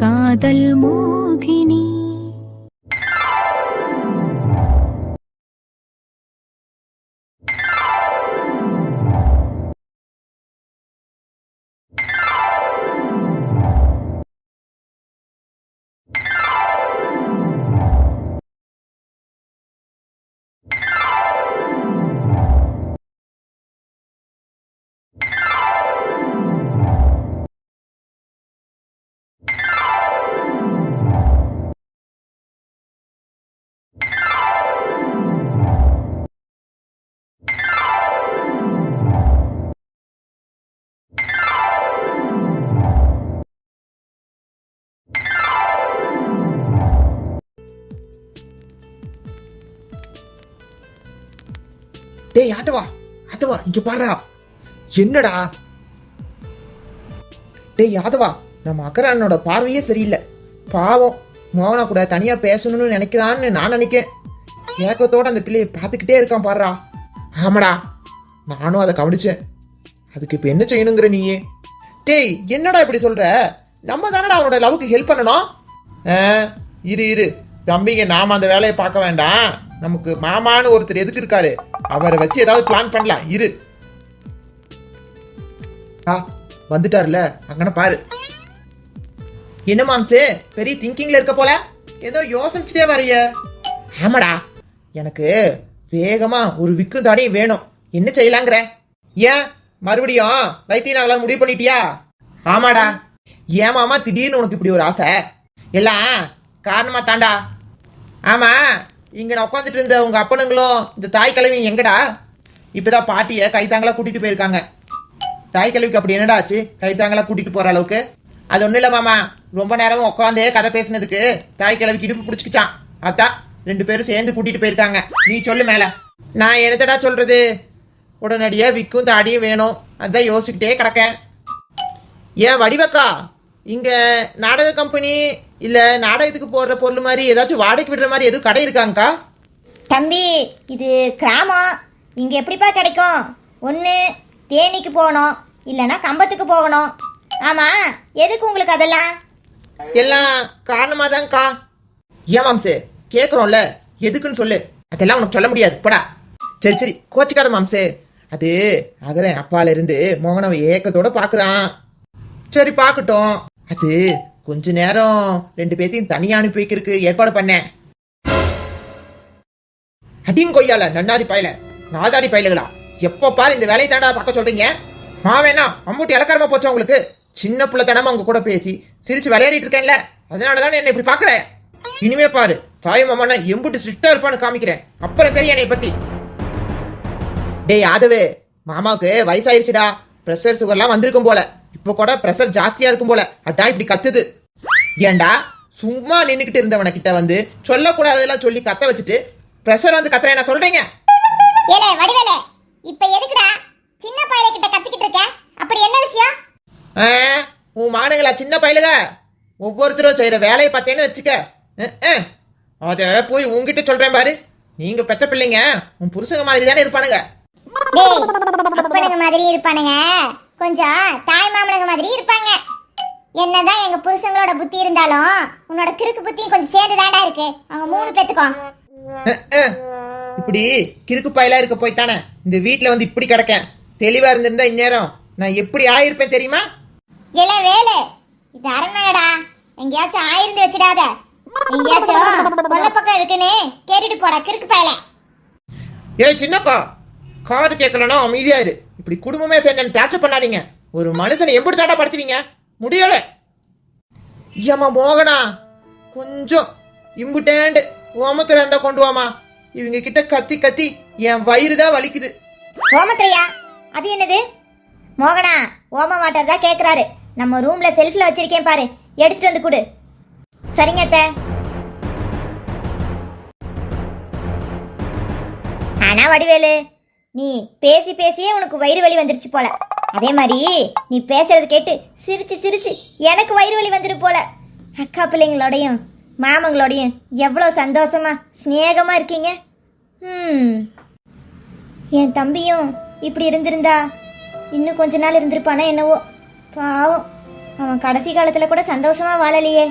காதல் மோகினி. டேய் ஆத்தவா ஆத்தவா இங்க பாருடா. என்னடா டேய் யாதவா, நம்ம அக்கரானோட பார்வையே சரியில்லை. பாவம், மோகனா கூட தனியா பேசணும்னு நினைக்கிறான்னு நான் நினைக்கிறேன். ஏக்கத்தோட அந்த பிள்ளையை பார்த்துக்கிட்டே இருக்கான் பாருடா. ஆமாடா, நானும் அதை கவனிச்சேன். அதுக்கு இப்ப என்ன செய்யணுங்கிற நீயே? டேய் என்னடா இப்படி சொல்ற? நம்ம தானடா அவனோட லவ்வுக்கு ஹெல்ப் பண்ணணும். இரு இரு தம்பிங்க, நாம அந்த வேலையை பார்க்க வேண்டாம். நமக்கு மாமான்னு ஒருத்தர் எதுக்கு இருக்காரு, அவரை வச்சு ஏதாவது பிளான் பண்ணலாம். இரு. வந்துட்டாருல, அங்கன பாரு. என்ன மாம்சே, பெரிய திங்கிங்ல இருக்க போல, ஏதோ யோசிச்சுட்டே வரைய. ஆமாடா, எனக்கு வேகமா ஒரு விக்கு தாடியும் வேணும். என்ன செய்யலாங்கிற? ஏன் மறுபடியும் வைத்தியம் நாங்களாம் முடிவு பண்ணிட்டியா? ஆமாடா. ஏன் மாமா திடீர்னு உனக்கு இப்படி ஒரு ஆசை? எல்லாம் காரணமா தாண்டா. ஆமா, இங்க நான் உட்காந்துட்டு இருந்த உங்க அப்பனுங்களும் இந்த தாய் கிழவி எங்கடா? இப்பதான் பாட்டிய கைத்தாங்களா கூட்டிட்டு போயிருக்காங்க. தாய் கிழவிக்கு அப்படி என்னடா ஆச்சு கைத்தாங்களா கூட்டிட்டு போற அளவுக்கு? அது ஒண்ணு இல்ல மாமா, ரொம்ப நேரம் உட்காந்து கதை பேசினதுக்கு தாய் கிழவிக்கு இடுப்பு பிடிச்சிக்கிச்சான். அதான் 2 பேரும் சேர்ந்து கூட்டிட்டு போயிருக்காங்க. நீ சொல்லு மேல. நான் என்னத்தடா சொல்றது? உடனடியா விக்கும் தாடியும் வேணும். அதான் யோசிச்சுக்கிட்டே கிடக்கேன். ஏன் வடிவக்கா, இங்க நாடக கம்பெனி இல்ல நாடகத்துக்கு போடுற பொருள் மாதிரி ஏதாச்சும் வாடகைக்கு விடுற மாதிரி எதுவும் கடை இருக்காங்கக்கா? தம்பி, இது கிராமம், இங்க எப்படிப்பா கிடைக்கும்? ஒன்று தேனிக்கு போகணும், இல்லைன்னா கம்பத்துக்கு போகணும். ஆமா, எதுக்கு உங்களுக்கு அதெல்லாம்? எல்லாம் காரணமா தான்க்கா. ஏன் மாம்சே, கேட்குறோம்ல, எதுக்குன்னு சொல்லு. அதெல்லாம் உனக்கு சொல்ல முடியாது போடா. சரி சரி, கோச்சிக்காத மாம்சே. அது அகரன் அப்பால இருந்து மோகனவை ஏக்கத்தோட பாக்குறான். சரி பாக்கட்டும். அது கொஞ்ச நேரம் 2 பேத்தையும் தனியா அனுப்பி வைக்கிறதுக்கு ஏற்பாடு பண்ணேன். அடியும் கொய்யால நன்னாரி பாயில நாதாரி பாயிலுகளா, எப்ப பாரு இந்த வேலையை தாண்டா பார்க்க சொல்றீங்க. மாவேனா அம்மூட்டி இலக்காரமா போச்சா உங்களுக்கு? சின்ன பிள்ளை தனமா உங்க கூட பேசி சிரிச்சு விளையாடிட்டு இருக்கேன்ல, அதனாலதானே என்ன இப்படி பாக்குற. இனிமே பாரு, தாய் மாமா எம்புட்டு ஸ்ட்ரிக்டா இருப்பான்னு காமிக்கிறேன். அப்புறம் தெரியும் என்னை பத்தி. டேய் யாதவே, மாமாவுக்கு வயசாயிருச்சுடா. பிரஷர் சுகர்லாம் வந்திருக்கும் போல. இப்ப கூட பிரஷர் ஜாஸ்தியா இருக்கும் போல, அதான் இப்படி கத்துது. ஏண்டா சும்மா நின்னுக்கிட்டு இருந்தவன கிட்ட வந்து சொல்லக்கூடாதெல்லாம் சொல்லி கத்த வச்சுட்டு பிரஷர் வந்து கத்துற என்ன சொல்றீங்க? ஏலே வடிவேலே, இப்ப எதுக்குடா சின்ன பையல கிட்ட கத்திக்கிட்டு இருக்க? அப்படி என்ன விஷயம்? உன் மானுங்களா சின்ன பையலுக, ஒவ்வொருத்தரும் செய்யற வேலையை பார்த்தேன்னு வச்சுக்க. அத போய் உங்ககிட்ட சொல்றேன் பாரு. நீங்க பெத்த பிள்ளைங்க உன் புருஷங்க மாதிரி தானே இருப்பானுங்க. டேய், அப்பனுங்க மாதிரி இருப்பானுங்க, கொஞ்சம் தாய் மாமனுங்க மாதிரி இருப்பாங்க. என்னதான் எங்க புருஷங்களோட புத்தி இருந்தாலும் உன்னோட கிறுக்கு புத்தியும் கொஞ்சம் சேர்ந்து தாண்டா இருக்கு. அவங்க 3 பேத்துக்கும் இப்படி கிறுக்கு பாயலா இருக்க போய்த்தானே இந்த வீட்டுல வந்து இப்படி கிடக்கேன். தெளிவா இருந்திருந்தா இந்நேரம் நான் எப்படி ஆயிருப்பேன் தெரியுமா? இல்ல வேலு, இது அரண்மனைடா, எங்கேயாச்சும் ஆயிருந்து வச்சிடாத. எங்கேயாச்சும் கொல்ல பக்கம் இருக்குன்னு கேட்டுட்டு போடா கிறுக்கு பாயல. ஏய் சின்னப்பா, காது கேட்கலன்னா அமைதியா இரு. இப்படி குடும்பமே சேர்ந்து டார்ச்சர் பண்ணாதீங்க. ஒரு மனுஷனை எப்படி தாண்டா படுத்துவீங்க? முடியல. ஏமா மோகனா, கொஞ்சம் இம்புட்டேண்டு ஓமத்துல இருந்தா கொண்டு வாமா. இவங்க கிட்ட கத்தி கத்தி என் வயிறு தான் வலிக்குது. ஓமத்திரையா? அது என்னது? மோகனா, ஓம வாட்டர் தான் கேக்குறாரு. நம்ம ரூம்ல செல்ஃப்ல வச்சிருக்கேன் பாரு, எடுத்துட்டு வந்து கொடு. சரிங்க அத்தை. ஆனா வடிவேலு, நீ பேசி பேசியே உனக்கு வயிறு வலி வந்துருச்சு போல. அதே மாதிரி நீ பேசுறது கேட்டு சிரிச்சு சிரிச்சு எனக்கு வயிறு வலி வந்துரு போல. அக்கா பிள்ளைங்களோடையும் மாமங்களோடையும் எவ்வளோ சந்தோஷமா ஸ்நேகமா இருக்கீங்க. என் தம்பியும் இப்படி இருந்திருந்தா இன்னும் கொஞ்ச நாள் இருந்திருப்பானா என்னவோ. பாவம், அவன் கடைசி காலத்துல கூட சந்தோஷமா வாழலையே.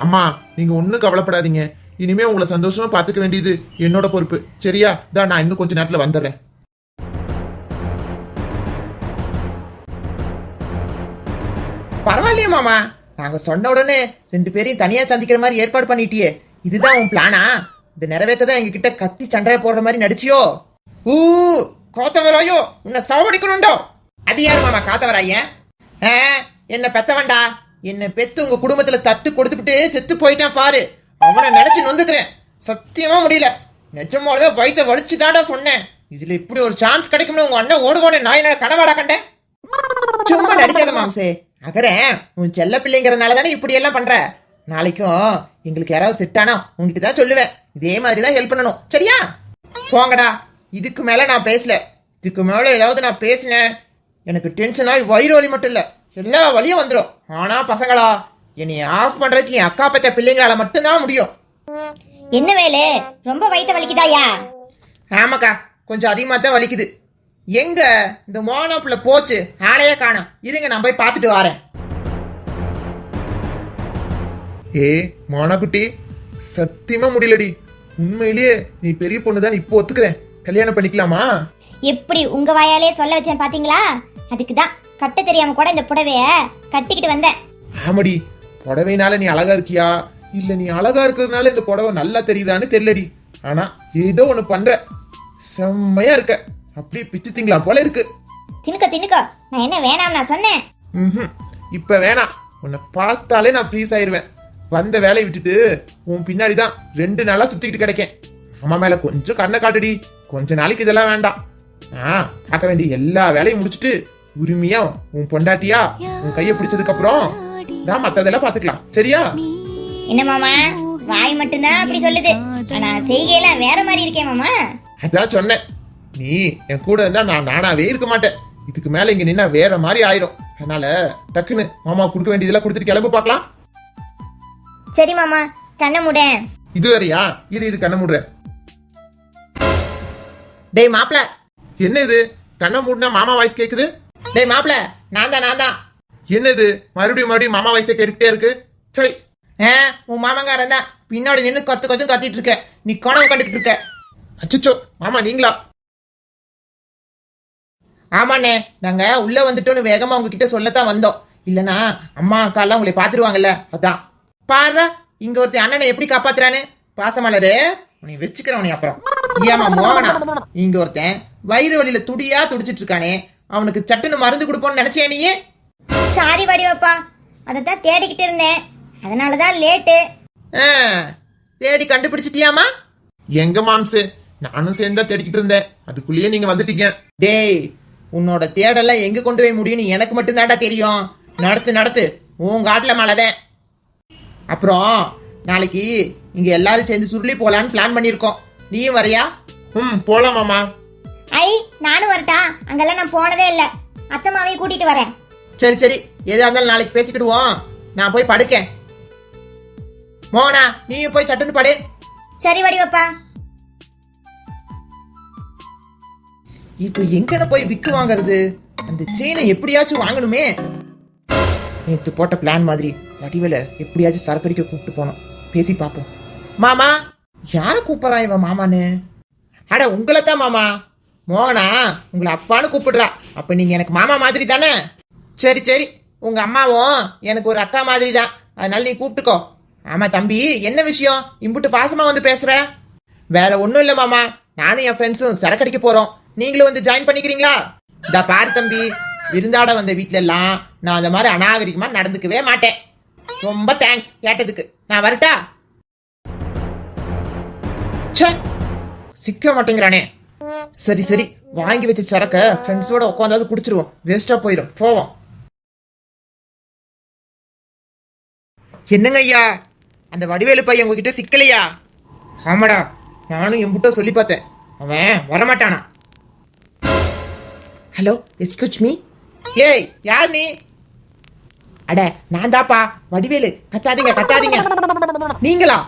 அம்மா நீங்க ஒண்ணும் கவலைப்படாதீங்க. இனிமே உங்களை சந்தோஷமா பாத்துக்க வேண்டியது என்னோட பொறுப்பு. சரியா? தான் நான் இன்னும் கொஞ்ச நேரத்துல வந்துடுறேன். பரவாயில்லையே மாமா, நாங்க சொன்ன உடனே 2 பேரையும் தனியா சந்திக்கிற மாதிரி ஏற்பாடு பண்ணிட்டியே. இதுதான் உன் பிளானா? இந்த நிறைவேற்றதான் எங்க கிட்ட கத்தி சண்டை போடுற மாதிரி நடிச்சியோ? ஊ காத்தவராயோ, உன்னை சாவடிக்கணும்டோ. அது யாரு மாமா காத்தவராயன்? என்ன பெத்தவன்டா. என்ன பெத்து உங்க குடும்பத்துல தத்து கொடுத்துட்டு செத்து போயிட்டான் பாரு. அவனை நினைச்சு நொந்துக்கிறேன். சத்தியமா முடியல. நிஜமாவே வயிற்ற வலிச்சுதான்டா சொன்னேன். இதுல இப்படி ஒரு சான்ஸ் கிடைக்கும்னு உங்க அண்ணன் ஓடுவோட நான் என்ன கனவாடா கண்டேன். சும்மா நடிக்காத மாம்சே. அகரேன் உன் செல்ல பிள்ளைங்கிறதுனால தானே இப்படி எல்லாம் பண்ற. நாளைக்கும் எங்களுக்கு யாராவது செட்டானா உங்ககிட்ட தான் சொல்லுவேன். இதே மாதிரிதான் ஹெல்ப் பண்ணணும். சரியா? போங்கடா. இதுக்கு மேல நான் பேசல. இதுக்கு மேல ஏதாவது நான் பேசினேன் எனக்கு டென்ஷன் ஆகி வயிறு வலி மட்டும் இல்ல எல்லா வலியும் வந்துடும். ஆனா பசங்களா, என்னை ஆஃப் பண்றதுக்கு என் அக்கா பத்த பிள்ளைங்களால மட்டும்தான் முடியும். என்ன வேலு, ரொம்ப வயித்த வலிக்குதாயா? ஆமாக்கா, கொஞ்சம் அதிகமா தான் வலிக்குது. எங்க இந்த மோனோப்புல போச்சு, ஆளையே காணோம். இருங்க நான் போய் பார்த்துட்டு வரேன். ஏ மோனாக்குட்டி, சத்தியமா முடியலடி. உண்மையிலேயே நீ பெரிய பொண்ணுதான். இப்போ ஒத்துக்கிறேன். கல்யாணம் பண்ணிக்கலாமா? எப்படி உங்க வாயாலே சொல்ல வச்சேன் பாத்தீங்களா? அதுக்குதான் கட்ட தெரியாம கூட இந்த புடவைய கட்டிக்கிட்டு வந்தேன். ஆமாடி, புடவைனால நீ அழகா இருக்கியா இல்ல நீ அழகா இருக்கிறதுனால இந்த புடவை நல்லா தெரியுதான்னு தெரியலடி. ஆனா ஏதோ ஒண்ணு பண்ற. செம்மையா இருக்க. அப்படியே பிச்சு திங்கலாம் போல இருக்கு. தினுக்க நான் என்ன வேணாம் நான் சொன்னேன். இப்ப வேணாம். உன்னை பார்த்தாலே நான் ஃப்ரீஸ் ஆயிருவேன். வந்த வேலையை விட்டுட்டு உன் பின்னாடிதான் 2 நாளா சுத்திக்கிட்டு கிடைக்கேன். அம்மா மேல கொஞ்சம் கண்ணை காட்டுடி. கொஞ்ச நாளைக்கு இதெல்லாம் வேண்டாம். பார்க்க வேண்டிய எல்லா வேலையும் முடிச்சுட்டு உரிமையா உன் பொண்டாட்டியா உன் கைய பிடிச்சதுக்கு அப்புறம் தான் மத்ததெல்லாம் பாத்துக்கலாம். சரியா? என்ன மாமா, வாய் மட்டும்தான் அப்படி சொல்லுது, ஆனா செய்கையெல்லாம் வேற மாதிரி இருக்கேன் மாமா. அதான் சொன்னேன். நீ என் கூட இருந்தா நான் நானாவே இருக்க மாட்டேன். இதுக்கு மேல இங்க நின்னா வேற மாதிரி ஆயிரும். அதனால டக்குன்னு மாமா கொடுக்க வேண்டியதெல்லாம் கொடுத்துட்டு கிளம்பு பார்க்கலாம். சரி மாமா, கண்ண மூட. இது வேறையா? இது கண்ண மூடுறேன். டேய் மாப்ள, என்ன இது? கண்ணை மூடினா மாமா வாய்ஸ் கேக்குது. டேய் மாப்ள, நான் தான். என்னது மறுபடியும் மாமா வாய்ஸை கேட்டுக்கிட்டே இருக்கு? சரி, உன் மாமங்காரன் தான் பின்னாடி நின்று கொஞ்சம் கத்திட்டு இருக்க. நீ கனவு கண்டுட்டு இருக்க. அச்சோ மாமா நீங்களா? ஆமாண்ணே, நாங்க உள்ள வந்துட்டோன்னு வேகமா உங்ககிட்ட சொல்லத்தான் வந்தோம். இல்லனா அம்மா அக்கா எல்லாம் உங்களை பாத்துருவாங்கல்ல. அதான் பாரு, இங்க ஒருத்தன் அண்ணனை எப்படி காப்பாத்துறானு. பாசமலரு, உன்னை வச்சுக்கிறவனே அப்புறம். ஏமா மோகனா, இங்க ஒருத்தன் வயிறு வலியில துடியா துடிச்சிட்டு இருக்கானே, அவனுக்கு சட்டுன்னு மருந்து கொடுப்போம்னு நினைச்சே நீ? சாரி வடிவப்பா, அதைத்தான் தேடிக்கிட்டு இருந்தேன், அதனாலதான் லேட்டு. தேடி கண்டுபிடிச்சிட்டியாமா? எங்க மாம்சு, நானும் சேர்ந்தா தேடிக்கிட்டு இருந்தேன். அதுக்குள்ளேயே நீங்க வந்துட்டீங்க. டேய், உன்னோட தேடெல்லாம் எங்க கொண்டு போய் முடியும்னு எனக்கு மட்டும் தான்டா தெரியும். நடத்து உன் காட்டுல மழைதான். அப்புறம் நாளைக்கு இங்க எல்லாரும் சேர்ந்து சுருளி போலான்னு பிளான் பண்ணிருக்கோம். நீயும் வரையா? போலாம் மாமா. ஐ, நானும் வரட்டா? அங்கெல்லாம் நான் போனதே இல்ல. அத்தை மாவையும் கூட்டிட்டு வரேன். சரி, எதா இருந்தாலும் நாளைக்கு பேசிக்கிடுவோம். நான் போய் படுக்கேன். மோகனா, நீயும் போய் சட்டுன்னு படு. சரி வடிவப்பா. இப்ப எங்கன போய் விக்கு வாங்குறது? அந்த செயினை எப்படியாச்சும் வாங்கணுமே. நேத்து போட்ட பிளான் மாதிரி வடிவேல எப்படியாச்சும் சரக்கடிக்க கூப்பிட்டு போனோம். பேசி பாப்போம். மாமா, யார கூப்பிடுறா இவன் மாமான்னு? அட உங்களைத்தான் மாமா. மோகனா உங்களை அப்பான்னு கூப்பிடுறா. அப்ப நீங்க எனக்கு மாமா மாதிரி தானே? சரி, உங்க அம்மாவும் எனக்கு ஒரு அக்கா மாதிரி தான். அதனால நீ கூப்பிட்டுக்கோ. ஆமா தம்பி, என்ன விஷயம் இம்புட்டு பாசமா வந்து பேசுற? வேற ஒண்ணும் இல்ல மாமா, நானும் என் ஃப்ரெண்ட்ஸும் சரக்கடிக்க போறோம். நீங்களும் வந்து ஜாயின் பண்ணிக்கிறீங்களா? இந்த பாரு தம்பி, விருந்தாட வந்த வீட்டுல எல்லாம் நான் அந்த மாதிரி அநாகரிகமா நடந்துக்கவே மாட்டேன். ரொம்ப தேங்க்ஸ் கேட்டதுக்கு. நான் வரட்டா? சிக்க மாட்டேங்கிறானே. சரி, வாங்கி வச்ச சரக்க ஃப்ரெண்ட்ஸோட உட்காந்தாது குடிச்சிருவோம். வேஸ்டா போயிடும். போவோம். என்னங்க ஐயா, அந்த வடிவேலு பையன் உங்ககிட்ட சிக்கலையா? ஆமாடா, நானும் எம்புட்டோ சொல்லி பார்த்தேன். அவன் வரமாட்டானா? Hello, excuse me. ஏய், யார் நீ? அட நான் தாப்பா வடிவேலு. கத்தாதீங்க. நீங்களா?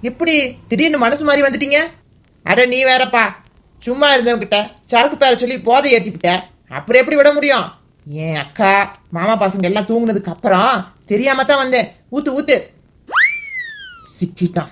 எப்படி திடீர்னு மனசு மாதிரி வந்துட்டீங்க? அட நீ வேறப்பா, சும்மா இருந்தவங்கிட்ட சரக்கு பேர சொல்லி போதை ஏற்றிவிட்ட. அப்புறம் எப்படி விட முடியும்? என் அக்கா மாமா பசங்க எல்லாம் தூங்குனதுக்கு அப்புறம் தெரியாம தான் வந்தேன். ஊத்து ஊத்து. சிக்கிட்டான்.